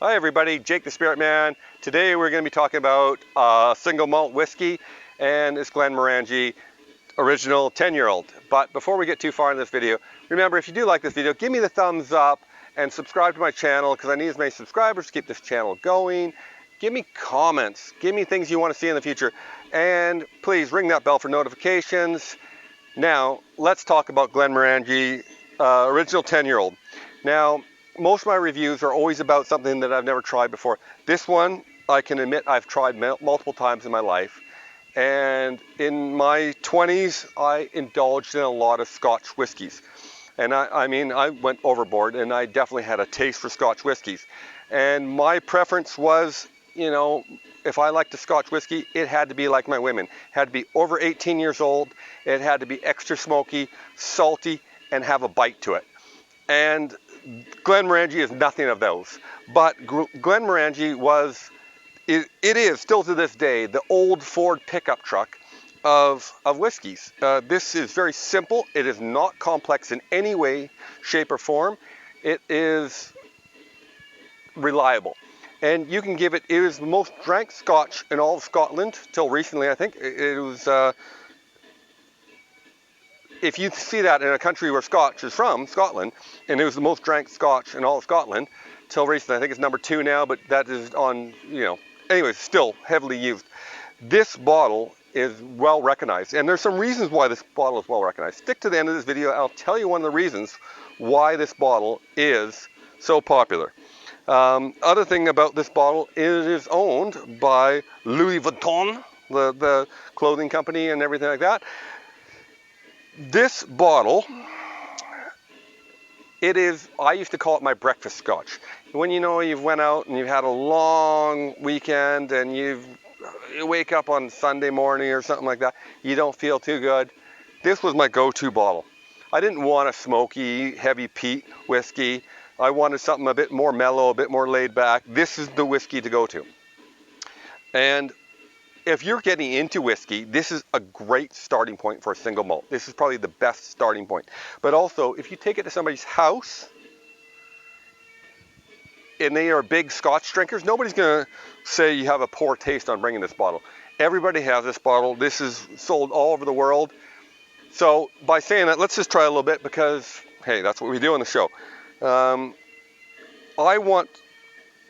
Hi everybody, Jake the Spirit Man. Today we're going to be talking about single malt whiskey, and it's Glenmorangie original 10-year-old. But before we get too far in this video, remember, if you do like this video, give me the thumbs up and subscribe to my channel, because I need as many subscribers to keep this channel going. Give me comments, give me things you want to see in the future, and please ring that bell for notifications. Now let's talk about Glenmorangie original 10-year-old. Now, most of my reviews are always about something that I've never tried before. This one, I can admit I've tried multiple times in my life. And in my 20s, I indulged in a lot of Scotch whiskies. And I mean, I went overboard, and I definitely had a taste for Scotch whiskies. And my preference was, you know, if I liked a Scotch whiskey, it had to be like my women. It had to be over 18 years old. It had to be extra smoky, salty, and have a bite to it. And Glenmorangie is nothing of those. But Glenmorangie was, it is still to this day, the old Ford pickup truck of whiskeys. This is very simple. It is not complex in any way, shape, or form. It is reliable. And you can give it, it is the most drank Scotch in all of Scotland till recently, I think. It was, if you see that in a country where Scotch is from, Scotland, and it was the most drank Scotch in all of Scotland till recently. I think it's number 2 now, but that is on, you know, anyways, still heavily used. This bottle is well recognized, and there's some reasons why this bottle is well recognized. Stick to the end of this video, I'll tell you one of the reasons why this bottle is so popular. Other thing about this bottle, it is owned by Louis Vuitton, the clothing company and everything like that. This bottle, it is, I used to call it my breakfast Scotch. When you know you've went out and you've had a long weekend and you wake up on Sunday morning or something like that, you don't feel too good. This was my go-to bottle. I didn't want a smoky, heavy peat whiskey. I wanted something a bit more mellow, a bit more laid back. This is the whiskey to go to. And if you're getting into whiskey, this is a great starting point for a single malt. This is probably the best starting point. But also, if you take it to somebody's house and they are big Scotch drinkers, nobody's going to say you have a poor taste on bringing this bottle. Everybody has this bottle. This is sold all over the world. So by saying that, let's just try a little bit, because, hey, that's what we do on the show. I'm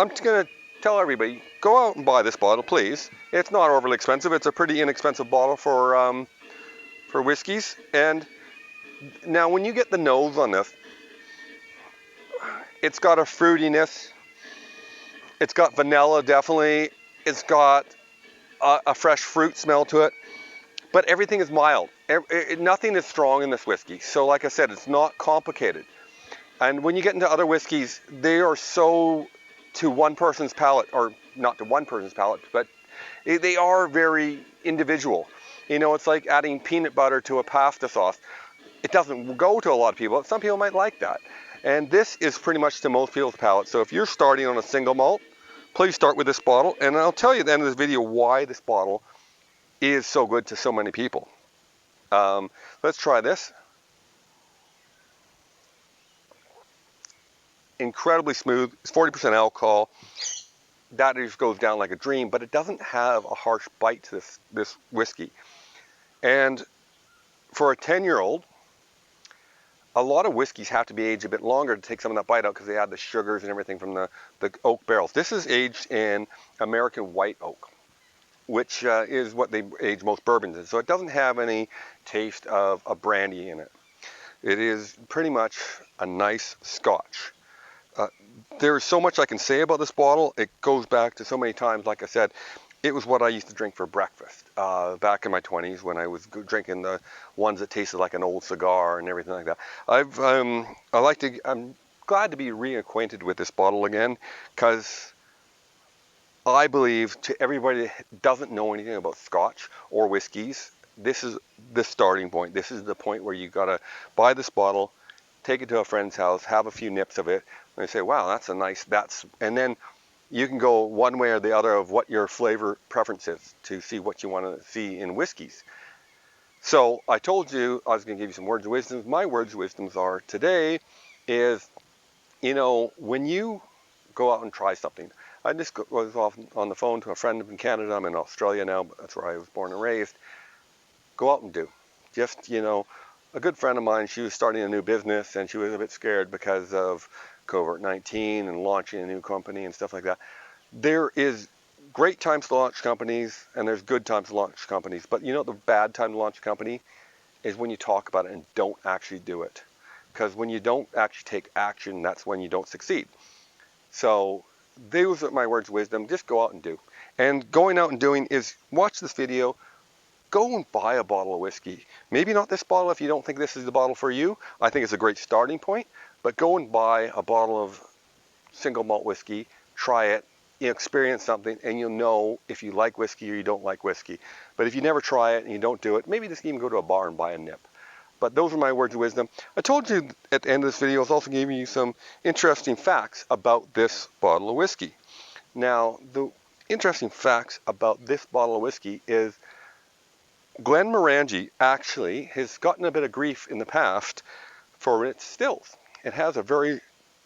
just going to tell everybody, go out and buy this bottle, please. It's not overly expensive. It's a pretty inexpensive bottle for whiskeys. And now when you get the nose on this, it's got a fruitiness. It's got vanilla, definitely. It's got a fresh fruit smell to it. But everything is mild. Nothing is strong in this whiskey. So like I said, it's not complicated. And when you get into other whiskeys, they are so to one person's palate, or not to one person's palate, but they are very individual. You know, it's like adding peanut butter to a pasta sauce. It doesn't go to a lot of people. Some people might like that. And this is pretty much to most people's palate. So if you're starting on a single malt, please start with this bottle. And I'll tell you at the end of this video why this bottle is so good to so many people. Let's try this. Incredibly smooth. It's 40% alcohol. That just goes down like a dream, but it doesn't have a harsh bite to this whiskey. And for a 10-year-old, a lot of whiskeys have to be aged a bit longer to take some of that bite out, because they add the sugars and everything from the oak barrels. This is aged in American white oak, which is what they age most bourbons in. So it doesn't have any taste of a brandy in it. It is pretty much a nice Scotch. There's so much I can say about this bottle. It goes back to so many times. Like I said, it was what I used to drink for breakfast back in my 20s, when I was drinking the ones that tasted like an old cigar and everything like that. I'm glad to be reacquainted with this bottle again, because I believe, to everybody that doesn't know anything about Scotch or whiskeys, this is the starting point. This is the point where you gotta buy this bottle, take it to a friend's house, have a few nips of it, and they say, wow, that's a nice, and then you can go one way or the other of what your flavor preference is to see what you want to see in whiskeys. So I told you I was going to give you some words of wisdom. My words of wisdoms are today is, you know, when you go out and try something. I just was off on the phone to a friend in Canada. I'm in Australia now, but that's where I was born and raised. Go out and do. Just, a good friend of mine, she was starting a new business and she was a bit scared because of COVID-19 and launching a new company and stuff like that. There is great times to launch companies and there's good times to launch companies. But the bad time to launch a company is when you talk about it and don't actually do it. Because when you don't actually take action, that's when you don't succeed. So those are my words of wisdom. Just go out and do. And going out and doing is watch this video. Go and buy a bottle of whiskey. Maybe not this bottle if you don't think this is the bottle for you. I think it's a great starting point. But go and buy a bottle of single malt whiskey. Try it. Experience something, and you'll know if you like whiskey or you don't like whiskey. But if you never try it and you don't do it, maybe just even go to a bar and buy a nip. But those are my words of wisdom. I told you at the end of this video, I was also giving you some interesting facts about this bottle of whiskey. Now, the interesting facts about this bottle of whiskey is Glenmorangie actually has gotten a bit of grief in the past for its stills. It has a very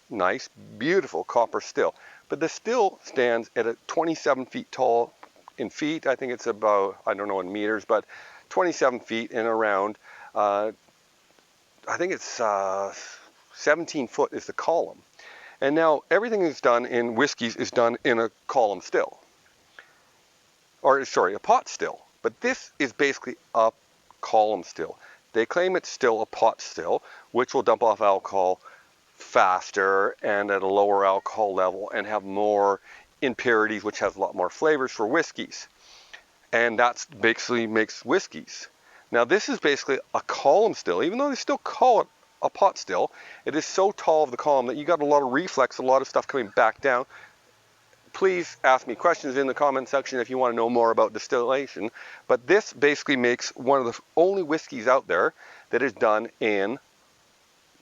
nice, beautiful copper still. But the still stands at a 27 feet tall in feet. I think it's about, I don't know in meters, but 27 feet and around. I think it's 17 foot is the column. And now everything is done in whiskeys is done in a column still. Or sorry, a pot still. But this is basically a column still. They claim it's still a pot still, which will dump off alcohol faster and at a lower alcohol level and have more impurities, which has a lot more flavors for whiskeys. And that's basically makes whiskeys. Now this is basically a column still, even though they still call it a pot still. It is so tall of the column that you got a lot of reflex, a lot of stuff coming back down. Please ask me questions in the comment section if you want to know more about distillation. But this basically makes one of the only whiskeys out there that is done in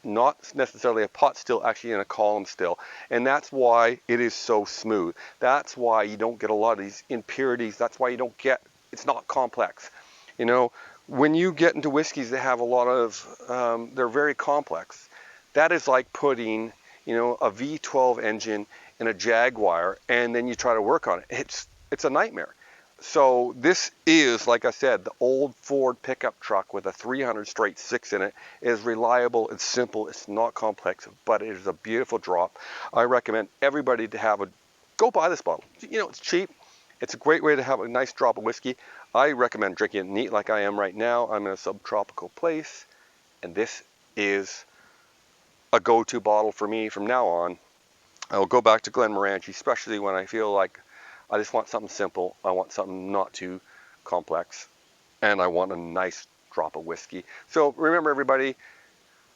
not necessarily a pot still, actually in a column still. And that's why it is so smooth. That's why you don't get a lot of these impurities. That's why you don't get, it's not complex. When you get into whiskeys, they have a lot of, they're very complex. That is like putting, a V12 engine in a Jaguar and then you try to work on it. It's a nightmare. So this is, like I said, the old Ford pickup truck with a 300 straight 6 in it. It is reliable, it's simple, it's not complex, but it is a beautiful drop. I recommend everybody to go buy this bottle. It's cheap. It's a great way to have a nice drop of whiskey. I recommend drinking it neat like I am right now. I'm in a subtropical place, and this is a go-to bottle for me from now on. I will go back to Glenmorangie, especially when I feel like I just want something simple. I want something not too complex, and I want a nice drop of whiskey. So remember, everybody,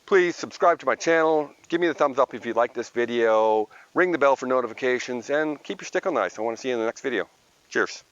please subscribe to my channel. Give me the thumbs up if you like this video. Ring the bell for notifications, and keep your stick on the ice. I want to see you in the next video. Cheers.